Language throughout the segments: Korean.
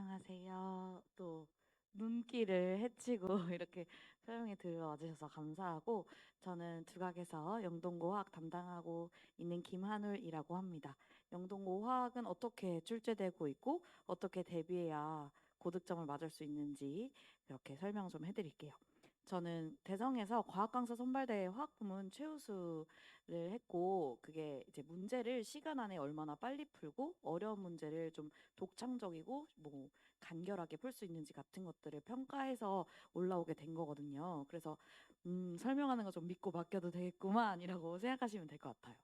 안녕하세요. 또 눈길을 헤치고 이렇게 설명에 들어와 주셔서 감사하고, 저는 두각에서 영동고 화학 담당하고 있는 김한울이라고 합니다. 영동고 화학은 어떻게 출제되고 있고 어떻게 대비해야 고득점을 맞을 수 있는지 이렇게 설명 좀 해드릴게요. 저는 대성에서 과학강사 선발대회 화학 부문 최우수를 했고, 그게 이제 문제를 시간 안에 얼마나 빨리 풀고 어려운 문제를 좀 독창적이고 뭐 간결하게 풀 수 있는지 같은 것들을 평가해서 올라오게 된 거거든요. 그래서 설명하는 거 좀 믿고 맡겨도 되겠구만이라고 생각하시면 될 것 같아요.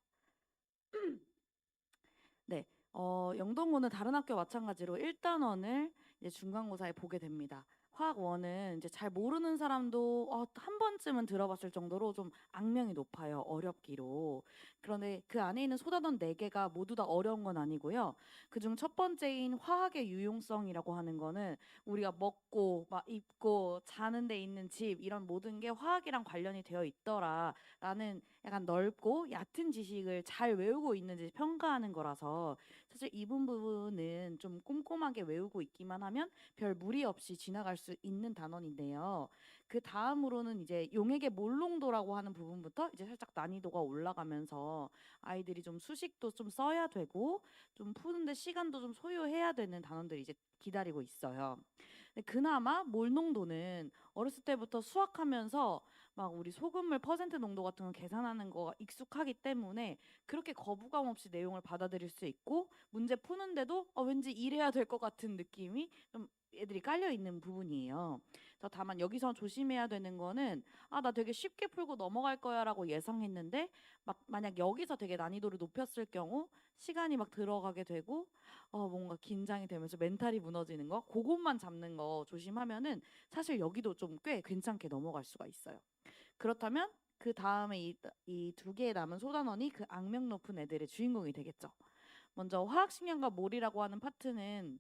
네, 영동고는 다른 학교 마찬가지로 1단원을 이제 중간고사에 보게 됩니다. 화학원은 이제 잘 모르는 사람도 한 번쯤은 들어봤을 정도로 좀 악명이 높아요. 어렵기로. 그런데 그 안에 있는 소단원 4개가 모두 다 어려운 건 아니고요. 그중 첫 번째인 화학의 유용성이라고 하는 거는 우리가 먹고 막 입고 자는 데 있는 집, 이런 모든 게 화학이랑 관련이 되어 있더라라는 약간 넓고 얕은 지식을 잘 외우고 있는지 평가하는 거라서, 사실 이 부분은 좀 꼼꼼하게 외우고 있기만 하면 별 무리 없이 지나갈 수 있는 단원인데요. 그 다음으로는 이제 용액의 몰농도라고 하는 부분부터 이제 살짝 난이도가 올라가면서 아이들이 좀 수식도 좀 써야 되고 좀 푸는데 시간도 좀 소요해야 되는 단원들이 이제 기다리고 있어요. 근데 그나마 몰농도는 어렸을 때부터 수학하면서 막 우리 소금물 퍼센트 농도 같은 거 계산하는 거가 익숙하기 때문에 그렇게 거부감 없이 내용을 받아들일 수 있고, 문제 푸는데도 왠지 이래야 될 것 같은 느낌이 좀 애들이 깔려 있는 부분이에요. 그래서 다만 여기서 조심해야 되는 거는, 나 되게 쉽게 풀고 넘어갈 거야라고 예상했는데 막 만약 여기서 되게 난이도를 높였을 경우 시간이 막 들어가게 되고 뭔가 긴장이 되면서 멘탈이 무너지는 거, 그것만 잡는 거 조심하면은 사실 여기도 좀 꽤 괜찮게 넘어갈 수가 있어요. 그렇다면 그 다음에 이 두 개의 남은 소단원이 그 악명 높은 애들의 주인공이 되겠죠. 먼저 화학식량과 몰이라고 하는 파트는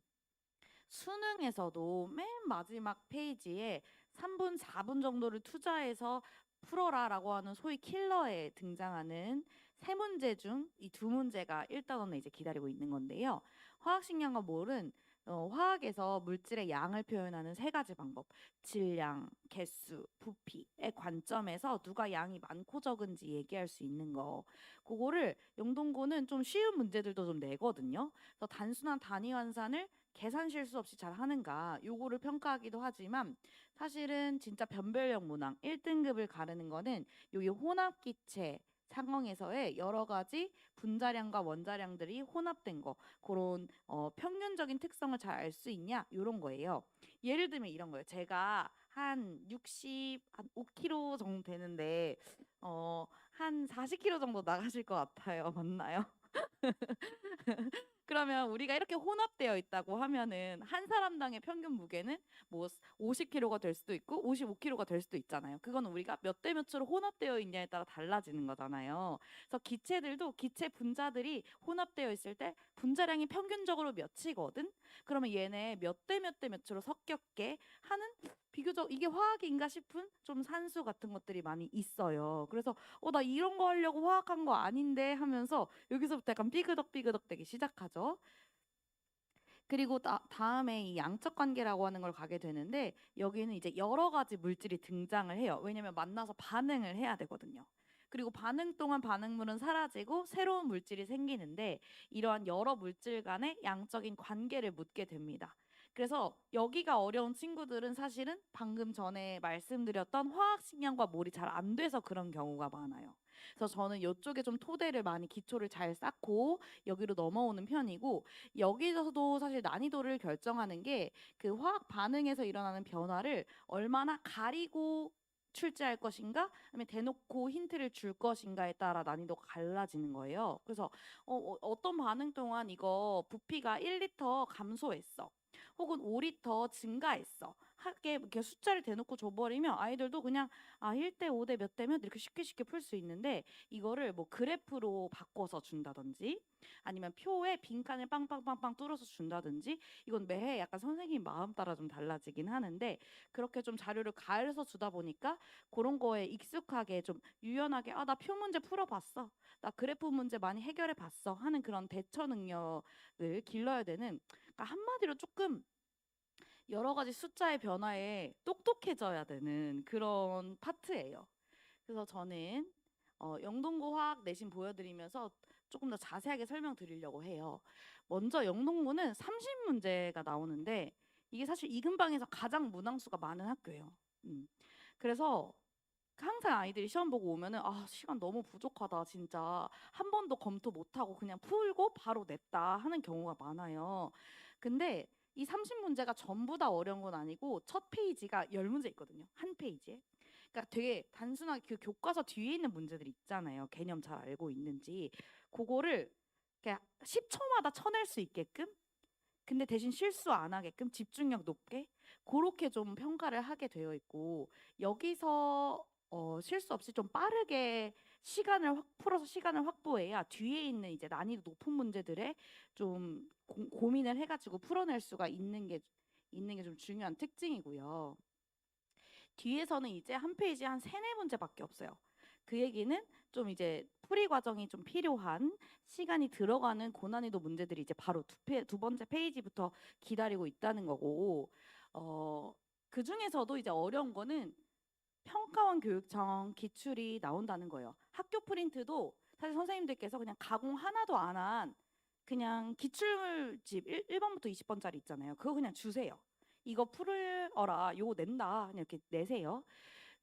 수능에서도 맨 마지막 페이지에 3분, 4분 정도를 투자해서 풀어라라고 하는 소위 킬러에 등장하는 세 문제 중 이 두 문제가 1단원에 이제 기다리고 있는 건데요. 화학식량과 몰은 화학에서 물질의 양을 표현하는 세 가지 방법, 질량, 개수, 부피의 관점에서 누가 양이 많고 적은지 얘기할 수 있는 거, 그거를 영동고는 좀 쉬운 문제들도 좀 내거든요. 그래서 단순한 단위 환산을 계산 실수 없이 잘 하는가 요거를 평가하기도 하지만, 사실은 진짜 변별력 문항 1등급을 가르는 거는 요기 혼합기체 상황에서의 여러 가지 분자량과 원자량들이 혼합된 거, 그런 평균적인 특성을 잘 알 수 있냐 요런 거예요. 예를 들면 이런 거예요. 제가 한 5kg 정도 되는데 한 40kg 정도 나가실 것 같아요. 맞나요? 그러면 우리가 이렇게 혼합되어 있다고 하면은 한 사람당의 평균 무게는 뭐 50kg가 될 수도 있고 55kg가 될 수도 있잖아요. 그건 우리가 몇 대 몇으로 혼합되어 있냐에 따라 달라지는 거잖아요. 그래서 기체들도 기체 분자들이 혼합되어 있을 때 분자량이 평균적으로 몇이거든. 그러면 얘네 몇 대 몇 대 몇으로 섞였게 하는, 비교적 이게 화학인가 싶은 좀 산수 같은 것들이 많이 있어요. 그래서 나 이런 거 하려고 화학한 거 아닌데 하면서 여기서부터 약간 삐그덕삐그덕 되기 시작하죠. 그리고 다음에 이 양적 관계라고 하는 걸 가게 되는데, 여기는 이제 여러 가지 물질이 등장을 해요. 왜냐면 만나서 반응을 해야 되거든요. 그리고 반응 동안 반응물은 사라지고 새로운 물질이 생기는데, 이러한 여러 물질 간의 양적인 관계를 묻게 됩니다. 그래서 여기가 어려운 친구들은 사실은 방금 전에 말씀드렸던 화학식량과 몰이 잘 안 돼서 그런 경우가 많아요. 그래서 저는 이쪽에 좀 토대를 많이 기초를 잘 쌓고 여기로 넘어오는 편이고, 여기서도 사실 난이도를 결정하는 게 그 화학 반응에서 일어나는 변화를 얼마나 가리고 출제할 것인가, 아니면 대놓고 힌트를 줄 것인가에 따라 난이도가 갈라지는 거예요. 그래서 어떤 반응 동안 이거 부피가 1리터 감소했어, 혹은 5리터 증가했어 하게 이렇게 숫자를 대놓고 줘버리면 아이들도 그냥 1대 5대 몇 대면 이렇게 쉽게 쉽게 풀 수 있는데, 이거를 뭐 그래프로 바꿔서 준다든지 아니면 표에 빈칸을 빵빵빵빵 뚫어서 준다든지, 이건 매해 약간 선생님 마음 따라 좀 달라지긴 하는데, 그렇게 좀 자료를 가해서 주다 보니까 그런 거에 익숙하게 좀 유연하게 나 표 문제 풀어봤어, 나 그래프 문제 많이 해결해봤어 하는 그런 대처 능력을 길러야 되는, 그러니까 한마디로 조금 여러 가지 숫자의 변화에 똑똑해져야 되는 그런 파트예요. 그래서 저는 영동고 화학 내신 보여드리면서 조금 더 자세하게 설명드리려고 해요. 먼저 영동고는 30문제가 나오는데 이게 사실 이근방에서 가장 문항수가 많은 학교예요. 그래서 항상 아이들이 시험 보고 오면은 아 시간 너무 부족하다 진짜 한 번도 검토 못하고 그냥 풀고 바로 냈다 하는 경우가 많아요. 근데 이 30문제가 전부 다 어려운 건 아니고 첫 페이지가 10문제 있거든요. 한 페이지에. 그러니까 되게 단순하게 그 교과서 뒤에 있는 문제들 있잖아요. 개념 잘 알고 있는지 그거를 그냥 10초마다 쳐낼 수 있게끔 근데 대신 실수 안 하게끔 집중력 높게 그렇게 좀 평가를 하게 되어 있고 여기서 실수 없이 좀 빠르게 시간을 풀어서 시간을 확보해야 뒤에 있는 이제 난이도 높은 문제들에 좀 고민을 해가지고 풀어낼 수가 있는 게 좀 중요한 특징이고요. 뒤에서는 이제 한 페이지에 한 세네 문제밖에 없어요. 그 얘기는 좀 이제 풀이 과정이 좀 필요한 시간이 들어가는 고난이도 문제들이 이제 바로 두 번째 페이지부터 기다리고 있다는 거고 그 중에서도 이제 어려운 거는 평가원 교육청 기출이 나온다는 거예요. 학교 프린트도 사실 선생님들께서 그냥 가공 하나도 안 한 그냥 기출집 1번부터 20번짜리 있잖아요. 그거 그냥 주세요. 이거 풀어라. 요거 낸다. 그냥 이렇게 내세요.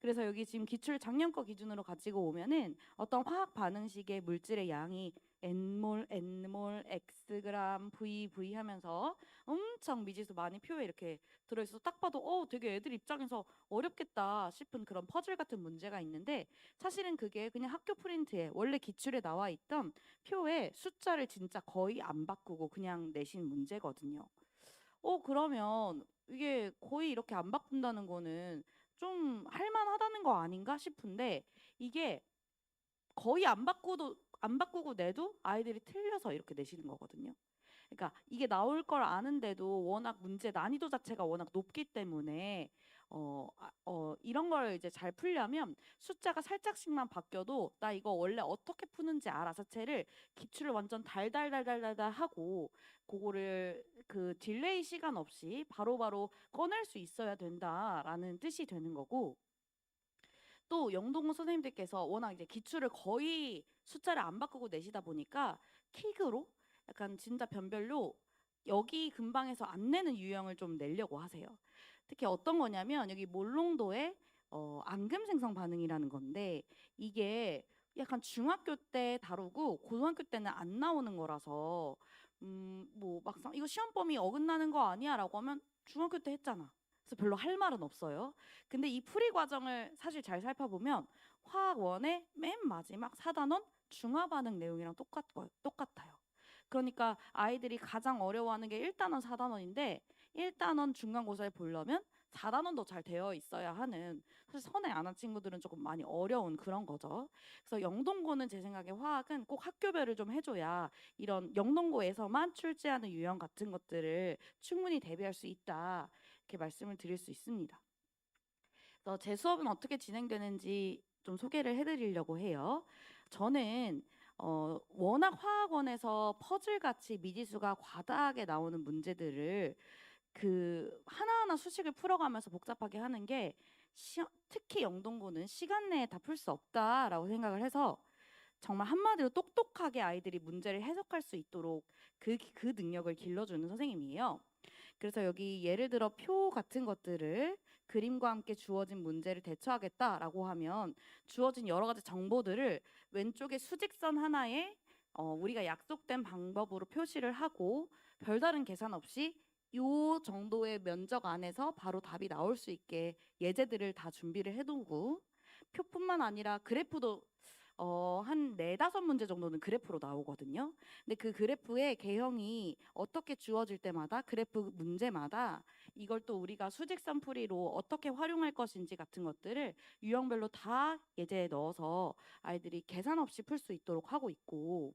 그래서 여기 지금 기출 작년 거 기준으로 가지고 오면은 어떤 화학 반응식의 물질의 양이 n몰, n몰, x그램, v 하면서 엄청 미지수 많이 표에 이렇게 들어있어서 딱 봐도 되게 애들 입장에서 어렵겠다 싶은 그런 퍼즐 같은 문제가 있는데 사실은 그게 그냥 학교 프린트에 원래 기출에 나와 있던 표에 숫자를 진짜 거의 안 바꾸고 그냥 내신 문제거든요. 그러면 이게 거의 이렇게 안 바꾼다는 거는 좀 할만하다는 거 아닌가 싶은데 이게 거의 안 바꾸고 내도 아이들이 틀려서 이렇게 내시는 거거든요. 그러니까 이게 나올 걸 아는데도 워낙 문제 난이도 자체가 워낙 높기 때문에 이런 걸 이제 잘 풀려면 숫자가 살짝씩만 바뀌어도 나 이거 원래 어떻게 푸는지 알아 자체를 기출을 완전 달달달달달달 하고 그거를 그 딜레이 시간 없이 바로바로 꺼낼 수 있어야 된다라는 뜻이 되는 거고 또 영동고 선생님들께서 워낙 이제 기출을 거의 숫자를 안 바꾸고 내시다 보니까 킥으로 약간 진짜 변별로 여기 근방에서 안 내는 유형을 좀 내려고 하세요. 특히 어떤 거냐면 여기 몰롱도의 앙금 생성 반응이라는 건데 이게 약간 중학교 때 다루고 고등학교 때는 안 나오는 거라서 뭐 막상 이거 시험 범위 어긋나는 거 아니야라고 하면 중학교 때 했잖아. 그래서 별로 할 말은 없어요. 근데 이 풀이 과정을 사실 잘 살펴보면 화학 원의 맨 마지막 4단원 중화 반응 내용이랑 똑같아요. 그러니까 아이들이 가장 어려워하는 게 1단원, 4단원인데 1단원 중간고사에 보려면 4단원도 잘 되어 있어야 하는 사실 선에 안 한 친구들은 조금 많이 어려운 그런 거죠. 그래서 영동고는 제 생각에 화학은 꼭 학교별을 좀 해줘야 이런 영동고에서만 출제하는 유형 같은 것들을 충분히 대비할 수 있다. 이렇게 말씀을 드릴 수 있습니다. 그래서 제 수업은 어떻게 진행되는지 좀 소개를 해드리려고 해요. 저는 워낙 화학원에서 퍼즐같이 미지수가 과다하게 나오는 문제들을 그 하나하나 수식을 풀어가면서 복잡하게 하는 게 특히 영동고는 시간 내에 다 풀 수 없다라고 생각을 해서 정말 한마디로 똑똑하게 아이들이 문제를 해석할 수 있도록 그 능력을 길러주는 선생님이에요. 그래서 여기 예를 들어 표 같은 것들을 그림과 함께 주어진 문제를 대처하겠다라고 하면 주어진 여러 가지 정보들을 왼쪽에 수직선 하나에 우리가 약속된 방법으로 표시를 하고 별다른 계산 없이 요 정도의 면적 안에서 바로 답이 나올 수 있게 예제들을 다 준비를 해두고 표뿐만 아니라 그래프도 한 네다섯 문제 정도는 그래프로 나오거든요. 근데 그 그래프의 개형이 어떻게 주어질 때마다 그래프 문제마다 이걸 또 우리가 수직선 풀이로 어떻게 활용할 것인지 같은 것들을 유형별로 다 예제에 넣어서 아이들이 계산 없이 풀 수 있도록 하고 있고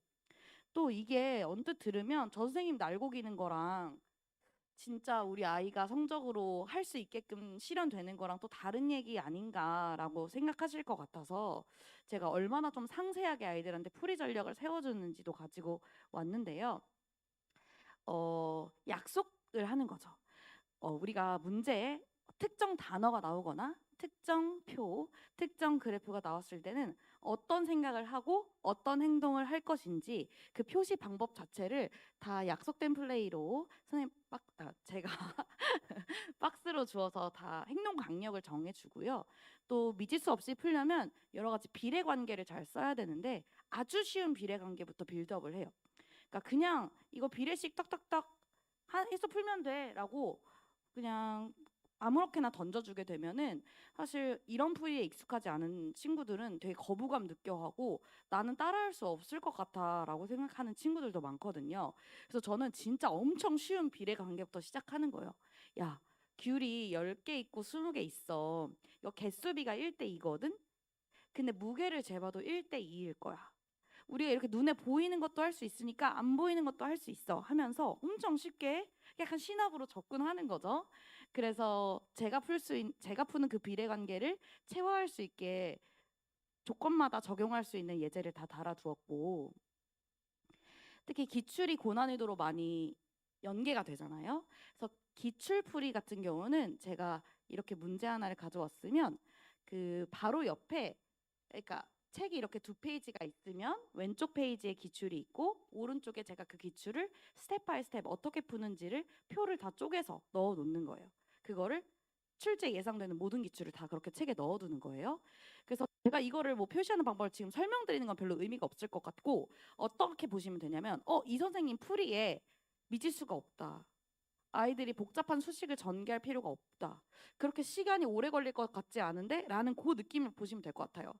또 이게 언뜻 들으면 저 선생님 날고기는 거랑 진짜 우리 아이가 성적으로 할 수 있게끔 실현되는 거랑 또 다른 얘기 아닌가라고 생각하실 것 같아서 제가 얼마나 좀 상세하게 아이들한테 풀이 전략을 세워주는지도 가지고 왔는데요. 약속을 하는 거죠. 우리가 문제에 특정 단어가 나오거나 특정 표, 특정 그래프가 나왔을 때는 어떤 생각을 하고 어떤 행동을 할 것인지 그 표시 방법 자체를 다 약속된 플레이로 제가 박스로 주어서 다 행동 강력을 정해주고요. 또 미지수 없이 풀려면 여러 가지 비례 관계를 잘 써야 되는데 아주 쉬운 비례 관계부터 빌드업을 해요. 그러니까 그냥 이거 비례식 딱딱딱 해서 풀면 돼라고 그냥 아무렇게나 던져주게 되면은 사실 이런 풀이에 익숙하지 않은 친구들은 되게 거부감 느껴하고 나는 따라할 수 없을 것 같아라고 생각하는 친구들도 많거든요. 그래서 저는 진짜 엄청 쉬운 비례 관계부터 시작하는 거예요. 야, 귤이 10개 있고 20개 있어. 이거 개수비가 1대2거든? 근데 무게를 재봐도 1대2일 거야. 우리가 이렇게 눈에 보이는 것도 할 수 있으니까 안 보이는 것도 할 수 있어 하면서 엄청 쉽게 약간 신압으로 접근하는 거죠. 그래서 제가 푸는 그 비례 관계를 체화할 수 있게 조건마다 적용할 수 있는 예제를 다 달아두었고, 특히 기출이 고난이도로 많이 연계가 되잖아요. 그래서 기출풀이 같은 경우는 제가 이렇게 문제 하나를 가져왔으면 그 바로 옆에, 그러니까 책이 이렇게 2페이지가 있으면 왼쪽 페이지에 기출이 있고 오른쪽에 제가 그 기출을 스텝 바이 스텝 어떻게 푸는지를 표를 다 쪼개서 넣어 놓는 거예요. 그거를 출제 예상되는 모든 기출을 다 그렇게 책에 넣어두는 거예요. 그래서 제가 이거를 뭐 표시하는 방법을 지금 설명드리는 건 별로 의미가 없을 것 같고, 어떻게 보시면 되냐면 이 선생님 풀이에 미지수가 없다. 아이들이 복잡한 수식을 전개할 필요가 없다. 그렇게 시간이 오래 걸릴 것 같지 않은데? 라는 그 느낌을 보시면 될 것 같아요.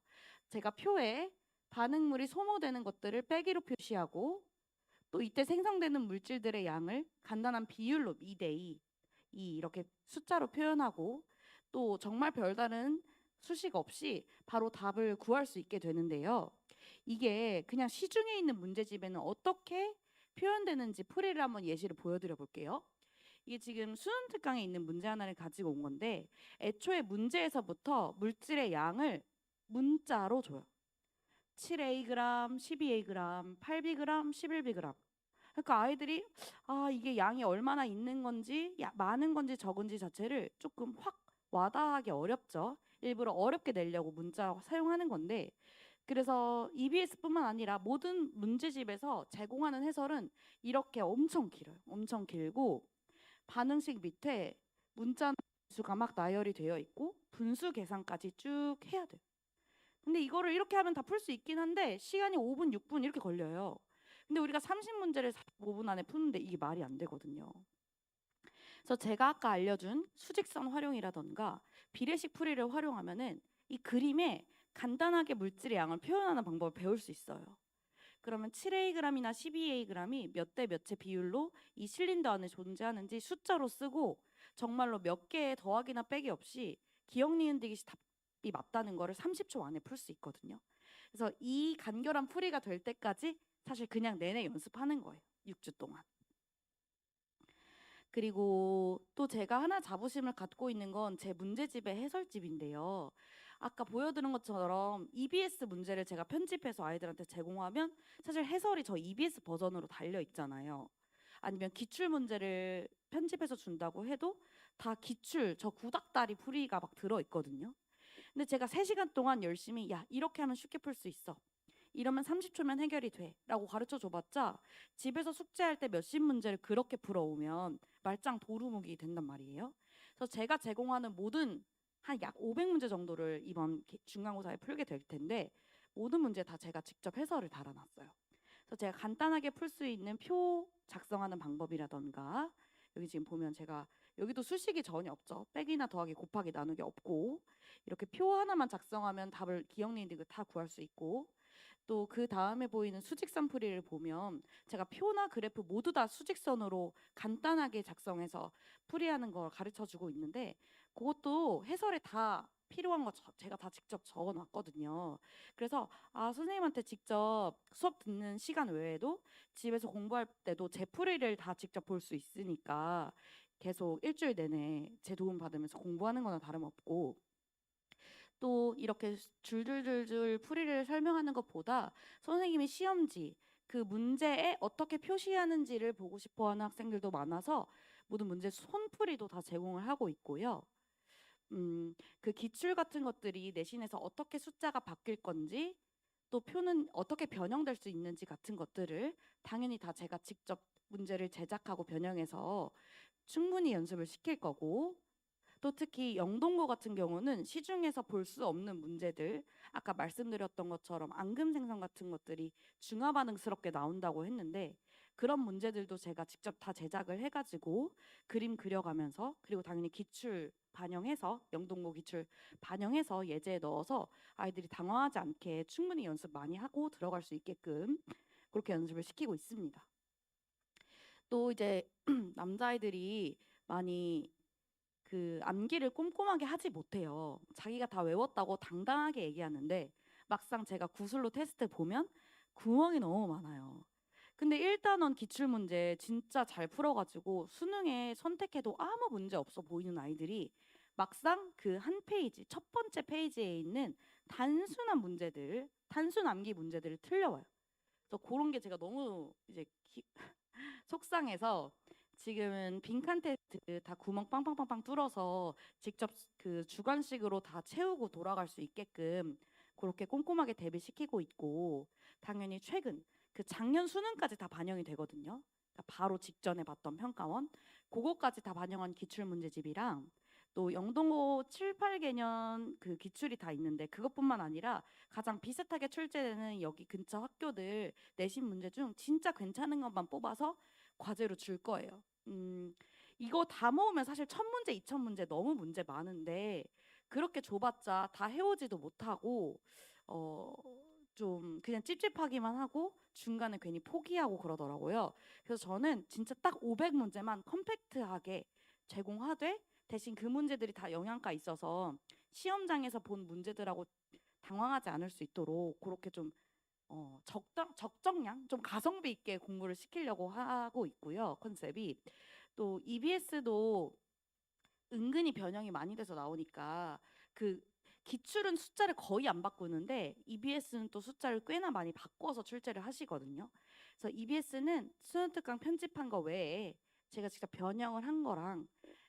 제가 표에 반응물이 소모되는 것들을 빼기로 표시하고 또 이때 생성되는 물질들의 양을 간단한 비율로 2대2 이렇게 숫자로 표현하고 또 정말 별다른 수식 없이 바로 답을 구할 수 있게 되는데요. 이게 그냥 시중에 있는 문제집에는 어떻게 표현되는지 풀이를 한번 예시를 보여드려 볼게요. 이게 지금 수능 특강에 있는 문제 하나를 가지고 온 건데 애초에 문제에서부터 물질의 양을 문자로 줘요. 7Ag, 12Ag, 8Bg, 11Bg. 그러니까 아이들이 이게 양이 얼마나 있는 건지 많은 건지 적은지 자체를 조금 확 와닿하기 어렵죠. 일부러 어렵게 내려고 문자 사용하는 건데, 그래서 EBS뿐만 아니라 모든 문제집에서 제공하는 해설은 이렇게 엄청 길어요. 엄청 길고 반응식 밑에 문자 수가 막 나열이 되어 있고 분수 계산까지 쭉 해야 돼요. 근데 이거를 이렇게 하면 다 풀 수 있긴 한데 시간이 5분, 6분 이렇게 걸려요. 근데 우리가 30문제를 45분 안에 푸는데 이게 말이 안 되거든요. 그래서 제가 아까 알려준 수직선 활용이라던가 비례식 풀이를 활용하면은 이 그림에 간단하게 물질의 양을 표현하는 방법을 배울 수 있어요. 그러면 7Ag이나 12Ag이 몇 대 몇의 비율로 이 실린더 안에 존재하는지 숫자로 쓰고 정말로 몇 개의 더하기나 빼기 없이 기억 니은 디귿이 답이 맞다는 거를 30초 안에 풀 수 있거든요. 그래서 이 간결한 풀이가 될 때까지 사실 그냥 내내 연습하는 거예요. 6주 동안. 그리고 또 제가 하나 자부심을 갖고 있는 건 제 문제집의 해설집인데요. 아까 보여드린 것처럼 EBS 문제를 제가 편집해서 아이들한테 제공하면 사실 해설이 저 EBS 버전으로 달려 있잖아요. 아니면 기출 문제를 편집해서 준다고 해도 다 기출, 저 구닥다리 풀이가 막 들어 있거든요. 근데 제가 3시간 동안 열심히 이렇게 하면 쉽게 풀 수 있어. 이러면 30초면 해결이 돼 라고 가르쳐 줘봤자 집에서 숙제할 때 몇십 문제를 그렇게 풀어오면 말짱 도루묵이 된단 말이에요. 그래서 제가 제공하는 모든 한 약 500문제 정도를 이번 중간고사에 풀게 될 텐데 모든 문제 다 제가 직접 해설을 달아놨어요. 그래서 제가 간단하게 풀 수 있는 표 작성하는 방법이라던가 여기 지금 보면 제가 여기도 수식이 전혀 없죠. 빼기나 더하기 곱하기 나누기 없고 이렇게 표 하나만 작성하면 답을 기억 니은 디귿 다 구할 수 있고 또 그 다음에 보이는 수직선 풀이를 보면 제가 표나 그래프 모두 다 수직선으로 간단하게 작성해서 풀이하는 걸 가르쳐 주고 있는데 그것도 해설에 다 필요한 거 제가 다 직접 적어 놨거든요. 그래서 선생님한테 직접 수업 듣는 시간 외에도 집에서 공부할 때도 제 풀이를 다 직접 볼 수 있으니까 계속 일주일 내내 제 도움 받으면서 공부하는 거나 다름없고 또 이렇게 줄줄줄줄 풀이를 설명하는 것보다 선생님이 시험지 그 문제에 어떻게 표시하는지를 보고 싶어하는 학생들도 많아서 모든 문제 손풀이도 다 제공을 하고 있고요. 그 기출 같은 것들이 내신에서 어떻게 숫자가 바뀔 건지 또 표는 어떻게 변형될 수 있는지 같은 것들을 당연히 다 제가 직접 문제를 제작하고 변형해서 충분히 연습을 시킬 거고, 또 특히 영동고 같은 경우는 시중에서 볼 수 없는 문제들, 아까 말씀드렸던 것처럼 앙금 생성 같은 것들이 중화 반응스럽게 나온다고 했는데, 그런 문제들도 제가 직접 다 제작을 해가지고 그림 그려가면서, 그리고 당연히 기출 반영해서, 영동고 기출 반영해서 예제에 넣어서 아이들이 당황하지 않게 충분히 연습 많이 하고 들어갈 수 있게끔 그렇게 연습을 시키고 있습니다. 또 이제 남자아이들이 많이 그 암기를 꼼꼼하게 하지 못해요. 자기가 다 외웠다고 당당하게 얘기하는데 막상 제가 구슬로 테스트 보면 구멍이 너무 많아요. 근데 1단원 기출문제 진짜 잘 풀어가지고 수능에 선택해도 아무 문제 없어 보이는 아이들이 막상 그 한 페이지, 첫 번째 페이지에 있는 단순한 문제들, 단순 암기 문제들을 틀려와요. 그래서 그런 게 제가 너무 이제 속상해서 지금은 빈칸 테스트 다 구멍 빵빵빵빵 뚫어서 직접 그 주관식으로 다 채우고 돌아갈 수 있게끔 그렇게 꼼꼼하게 대비시키고 있고, 당연히 최근 그 작년 수능까지 다 반영이 되거든요. 그러니까 바로 직전에 봤던 평가원 그거까지 다 반영한 기출 문제집이랑 또 영동고 7, 8개년 그 기출이 다 있는데, 그것뿐만 아니라 가장 비슷하게 출제되는 여기 근처 학교들 내신 문제 중 진짜 괜찮은 것만 뽑아서 과제로 줄 거예요. 이거 다 모으면 사실 1000문제, 2000문제 너무 문제 많은데 그렇게 줘봤자 다 해오지도 못하고 어, 좀 그냥 찝찝하기만 하고 중간에 괜히 포기하고 그러더라고요. 그래서 저는 진짜 딱 500문제만 컴팩트하게 제공하되, 대신 그 문제들이 다 영양가 있어서 시험장에서 본 문제들하고 당황하지 않을 수 있도록 그렇게 좀 적정량, 좀 가성비 있게 공부를 시키려고 하고 있고요. 컨셉이. 또 EBS도 은근히 변형이 많이 돼서 나오니까 그 기출은 숫자를 거의 안 바꾸는데 EBS는 또 숫자를 꽤나 많이 바꿔서 출제를 하시거든요. 그래서 EBS는 수능 특강 편집한 거 외에 제가 직접 변형을 한 거랑,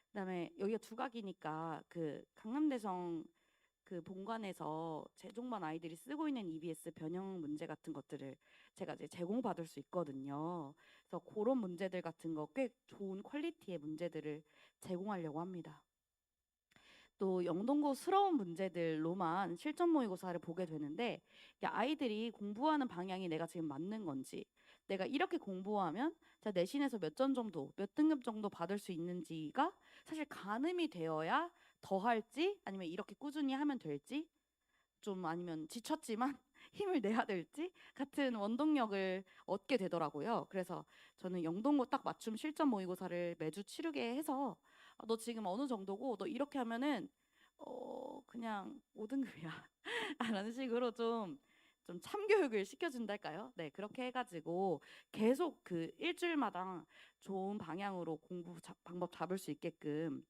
그다음에 여기가 두각이니까 그 강남대성 그 본관에서 재종반 아이들이 쓰고 있는 EBS 변형 문제 같은 것들을 제가 이제 제공받을 수 있거든요. 그래서 그런 문제들 같은 거 꽤 좋은 퀄리티의 문제들을 제공하려고 합니다. 또 영동고스러운 문제들로만 실전 모의고사를 보게 되는데, 이게 아이들이 공부하는 방향이 내가 지금 맞는 건지, 내가 이렇게 공부하면 자 내신에서 몇 점 정도, 몇 등급 정도 받을 수 있는지가 사실 가늠이 되어야 더 할지, 아니면 이렇게 꾸준히 하면 될지, 좀 아니면 지쳤지만 힘을 내야 될지 같은 원동력을 얻게 되더라고요. 그래서 저는 영동고 딱 맞춤 실전 모의고사를 매주 치르게 해서 너 지금 어느 정도고 너 이렇게 하면은 그냥 5등급이야 라는 식으로 좀 참교육을 시켜준달까요? 네, 그렇게 해가지고 계속 그 일주일마다 좋은 방향으로 공부 방법 잡을 수 있게끔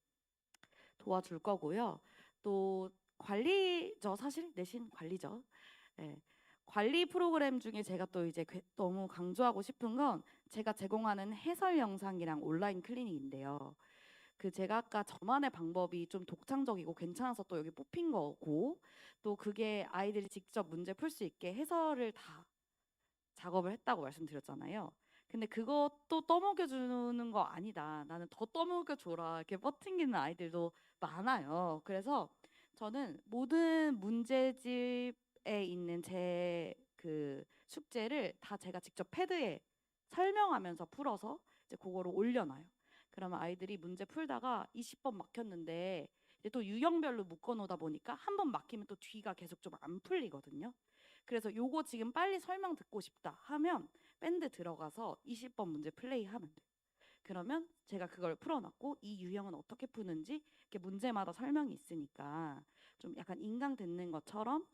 도와줄 거고요. 또 관리죠, 사실 내신 관리죠. 네. 관리 프로그램 중에 제가 또 이제 너무 강조하고 싶은 건 제가 제공하는 해설 영상이랑 온라인 클리닉인데요. 그 제가 아까 저만의 방법이 좀 독창적이고 괜찮아서 또 여기 뽑힌 거고, 또 그게 아이들이 직접 문제 풀 수 있게 해설을 다 작업을 했다고 말씀드렸잖아요. 근데 그것도 떠먹여주는 거 아니다, 나는 더 떠먹여줘라, 이렇게 뻗팅기는 아이들도 많아요. 그래서 저는 모든 문제집에 있는 제 그 숙제를 다 제가 직접 패드에 설명하면서 풀어서 이제 그거를 올려놔요. 그러면 아이들이 문제 풀다가 20번 막혔는데 이제 또 유형별로 묶어놓다 보니까 한 번 막히면 또 뒤가 계속 좀 안 풀리거든요. 그래서 요거 지금 빨리 설명 듣고 싶다 하면 밴드 들어가서 20번 문제 플레이하면 돼요. 그러면 제가 그걸 풀어놨고 이 유형은 어떻게 푸는지 이렇게 문제마다 설명이 있으니까 좀 약간 인강 듣는 것처럼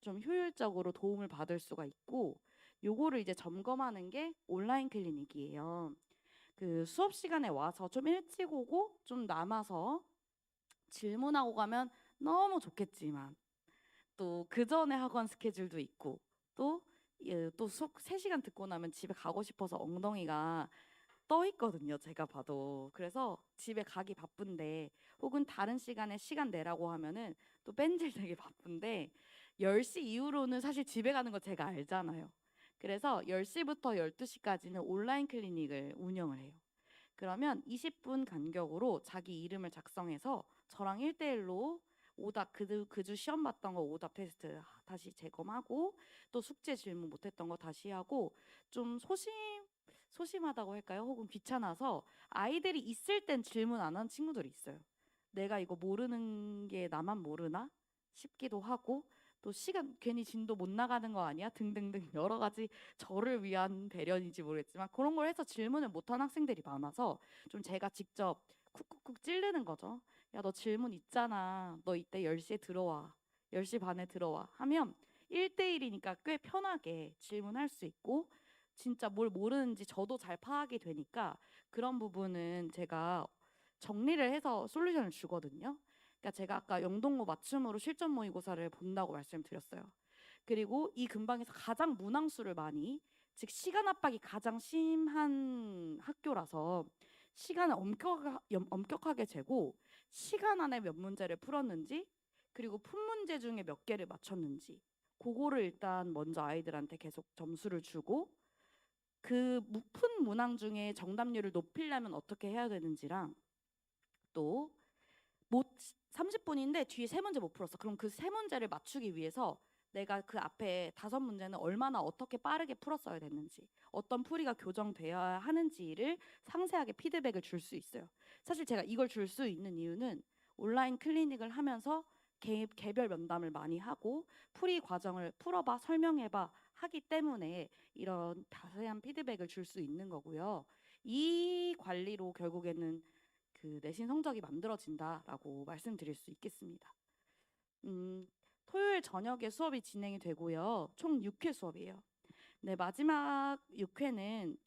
좀 효율적으로 도움을 받을 수가 있고, 요거를 이제 점검하는 게 온라인 클리닉이에요. 그 수업 시간에 와서 좀 일찍 오고 좀 남아서 질문하고 가면 너무 좋겠지만, 또 그 전에 학원 스케줄도 있고, 또 수업 3시간 듣고 나면 집에 가고 싶어서 엉덩이가 떠 있거든요. 제가 봐도. 그래서 집에 가기 바쁜데 혹은 다른 시간에 시간 내라고 하면은 또 뺀질 되게 바쁜데 10시 이후로는 사실 집에 가는 거 제가 알잖아요. 그래서 10시부터 12시까지는 온라인 클리닉을 운영을 해요. 그러면 20분 간격으로 자기 이름을 작성해서 저랑 1대1로 오답 그주 시험 봤던 거 오답 테스트 다시 재검하고 또 숙제 질문 못했던 거 다시 하고 좀 소심하다고 할까요? 혹은 귀찮아서 아이들이 있을 땐 질문 안 한 친구들이 있어요. 내가 이거 모르는 게 나만 모르나 싶기도 하고 또 시간 괜히 진도 못 나가는 거 아니야? 등등등 여러 가지 저를 위한 배려인지 모르겠지만 그런 걸 해서 질문을 못한 학생들이 많아서 좀 제가 직접 쿡쿡쿡 찌르는 거죠. 야, 너 질문 있잖아. 너 이때 10시에 들어와. 10시 반에 들어와. 하면 1대1이니까 꽤 편하게 질문할 수 있고 진짜 뭘 모르는지 저도 잘 파악이 되니까 그런 부분은 제가 정리를 해서 솔루션을 주거든요. 그러니까 제가 아까 영동고 맞춤으로 실전 모의고사를 본다고 말씀드렸어요. 그리고 이 근방에서 가장 문항수를 많이, 즉 시간 압박이 가장 심한 학교라서 시간을 엄격하게 재고 시간 안에 몇 문제를 풀었는지 그리고 푼 문제 중에 몇 개를 맞췄는지 그거를 일단 먼저 아이들한테 계속 점수를 주고 그 푼 문항 중에 정답률을 높이려면 어떻게 해야 되는지랑 또 못 30분인데 뒤에 세 문제 못 풀었어. 그럼 그 세 문제를 맞추기 위해서 내가 그 앞에 다섯 문제는 얼마나 어떻게 빠르게 풀었어야 됐는지, 어떤 풀이가 교정되어야 하는지를 상세하게 피드백을 줄 수 있어요. 사실 제가 이걸 줄 수 있는 이유는 온라인 클리닉을 하면서 개별 면담을 많이 하고 풀이 과정을 풀어봐, 설명해봐 하기 때문에 이런 자세한 피드백을 줄 수 있는 거고요. 이 관리로 결국에는 그 내신 성적이 만들어진다라고 말씀드릴 수 있겠습니다. 토요일 저녁에 수업이 진행이 되고요. 총 6회 수업이에요. 네, 마지막 6회는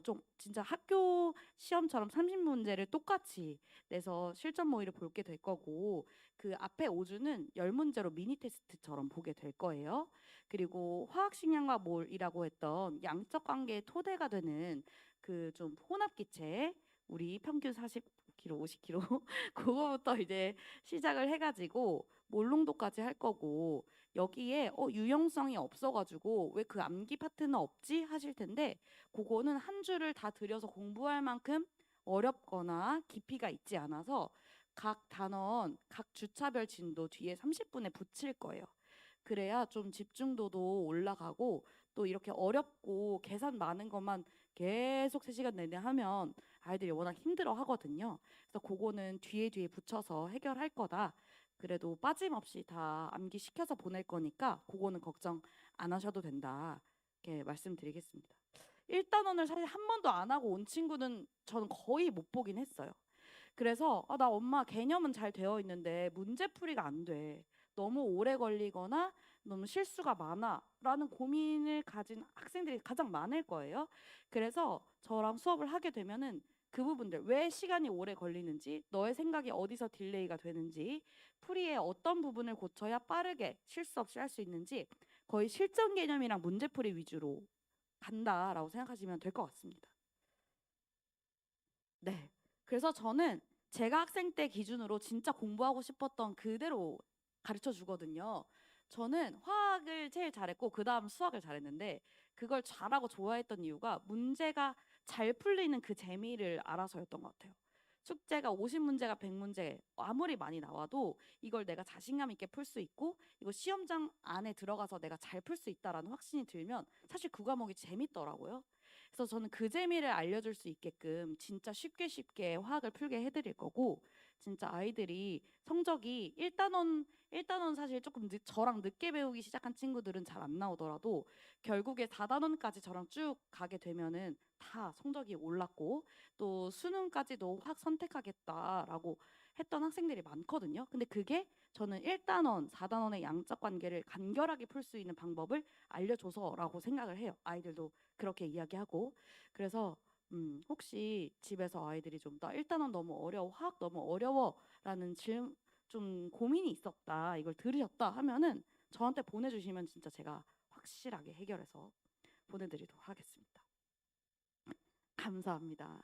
좀 진짜 학교 시험처럼 30문제를 똑같이 내서 실전 모의를 볼게 될 거고 그 앞에 5주는 10문제로 미니 테스트처럼 보게 될 거예요. 그리고 화학식량과 몰이라고 했던 양적 관계의 토대가 되는 그 좀 혼합기체 우리 평균 40kg, 50kg 그거부터 이제 시작을 해가지고 몰농도까지 할 거고 여기에 유용성이 없어가지고 왜 그 암기 파트는 없지 하실 텐데 그거는 한 주를 다 들여서 공부할 만큼 어렵거나 깊이가 있지 않아서 각 단원 각 주차별 진도 뒤에 30분에 붙일 거예요. 그래야 좀 집중도도 올라가고 또 이렇게 어렵고 계산 많은 것만 계속 3시간 내내 하면 아이들이 워낙 힘들어 하거든요. 그래서 그거는 뒤에 붙여서 해결할 거다. 그래도 빠짐없이 다 암기시켜서 보낼 거니까 그거는 걱정 안 하셔도 된다. 이렇게 말씀드리겠습니다. 1단원을 사실 한 번도 안 하고 온 친구는 저는 거의 못 보긴 했어요. 그래서 나 엄마 개념은 잘 되어 있는데 문제풀이가 안 돼. 너무 오래 걸리거나 너무 실수가 많아 라는 고민을 가진 학생들이 가장 많을 거예요. 그래서 저랑 수업을 하게 되면은 그 부분들 왜 시간이 오래 걸리는지 너의 생각이 어디서 딜레이가 되는지 풀이의 어떤 부분을 고쳐야 빠르게 실수 없이 할 수 있는지 거의 실전 개념이랑 문제풀이 위주로 간다라고 생각하시면 될 것 같습니다. 네. 그래서 저는 제가 학생 때 기준으로 진짜 공부하고 싶었던 그대로 가르쳐 주거든요. 저는 화학을 제일 잘했고 그다음 수학을 잘했는데 그걸 잘하고 좋아했던 이유가 문제가 잘 풀리는 그 재미를 알아서였던 것 같아요. 숙제가 50문제가 100문제 아무리 많이 나와도 이걸 내가 자신감 있게 풀 수 있고 이거 시험장 안에 들어가서 내가 잘 풀 수 있다라는 확신이 들면 사실 그 과목이 재밌더라고요. 그래서 저는 그 재미를 알려줄 수 있게끔 진짜 쉽게 화학을 풀게 해드릴 거고 진짜 아이들이 성적이 1단원 사실 조금 저랑 늦게 배우기 시작한 친구들은 잘 안 나오더라도 결국에 4단원까지 저랑 쭉 가게 되면은 다 성적이 올랐고 또 수능까지도 확 선택하겠다라고 했던 학생들이 많거든요. 근데 그게 저는 1단원, 4단원의 양적 관계를 간결하게 풀 수 있는 방법을 알려줘서라고 생각을 해요. 아이들도 그렇게 이야기하고 그래서 혹시 집에서 아이들이 좀 나 1단원 너무 어려워, 화학 너무 어려워라는 좀 고민이 있었다, 이걸 들으셨다 하면은 저한테 보내주시면 진짜 제가 확실하게 해결해서 보내드리도록 하겠습니다. 감사합니다.